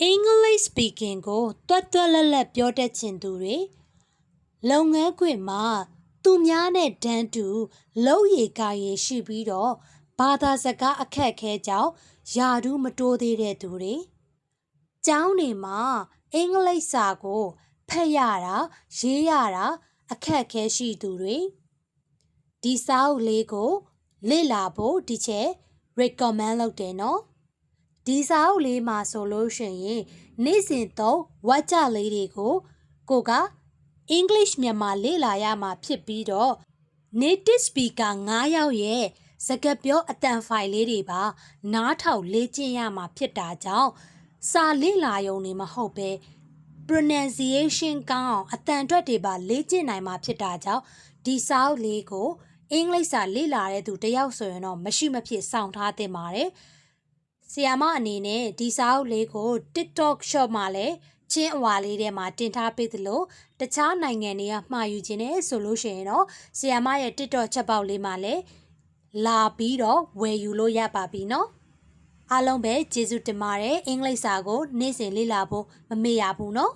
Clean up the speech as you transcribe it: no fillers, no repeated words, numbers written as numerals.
English speaking ကိုတွတ်တွတ်လက်လက်ပြောတတ်ချင်သူတွေလုပ်ငန်းခွင်မှာသူများနဲ့တန်းတူလုပ်ရည်ကိုင်ရည်ရှိပြီးတော့ဘာသာစကားအခက်အခဲကြောင့်ယာဒူးမတိုးသေးတဲ့သူတွေကျောင်းတွေမှာအင်္ဂလိပ်စာကိုဖတ်ရတာရေးရတာအခက်အခဲရှိသူတွေဒီစာအုပ်လေးကိုလေ့လာဖို့ဒီချက် recommend လုပ်တယ်နော်ဒီစာအုပ်လေးမှာဆိုလို့ရှိရင်နေ့စဉ်သုံးဝါကျလေးတွေကိုကိုကအင်္ဂလိပ်မြန်မာလေ့လာရမှာဖြစ်ပြီးတော့ native speaker 9 ယောက်ရဲ့စကားပြောအတန်ဖိုင်လေးတွေပါနားထောင်လေ့ကျင့်ရမှာဖြစ်တာကြောင့်စာလေ့လာရုံနေမဟုတ်ပဲ pronunciation ကောင်းအောင်အတန်အတွက်တွေပါလေ့ကျင့်နိုင်မှာဖြစ်တာကြောင့်ဒီစာအုပ်လေးကိုအင်္ဂလိပ်စာလေ့လာတဲ့သူတယောက်ဆိုရင်တော့မရှိမဖြစ်စောင့်ထားသင့်ပါတယ်ဆီယာမအနေနဲ့ဒီစာအုပ်လေးကို TikTok shop မှာလည်းချင်းအဝါလေးထဲမှာတင်ထားပေးသလိုတခြားနိုင်ငံတွေကမှာယူခြင်းနဲ့ဆိုလို့ရှိရင်တော့ဆီယာမရဲ့ TikTok ချက်ပေါက်လေးမှာလည်းလာပြီးတော့ဝယ်ယူလို့ရပါပြီနော်အားလုံးပဲကျေးဇူးတင်ပါတယ်အင်္ဂလိပ်စာကိုနေ့စဉ်လေ့လာဖို့မမေ့ရဘူးနော်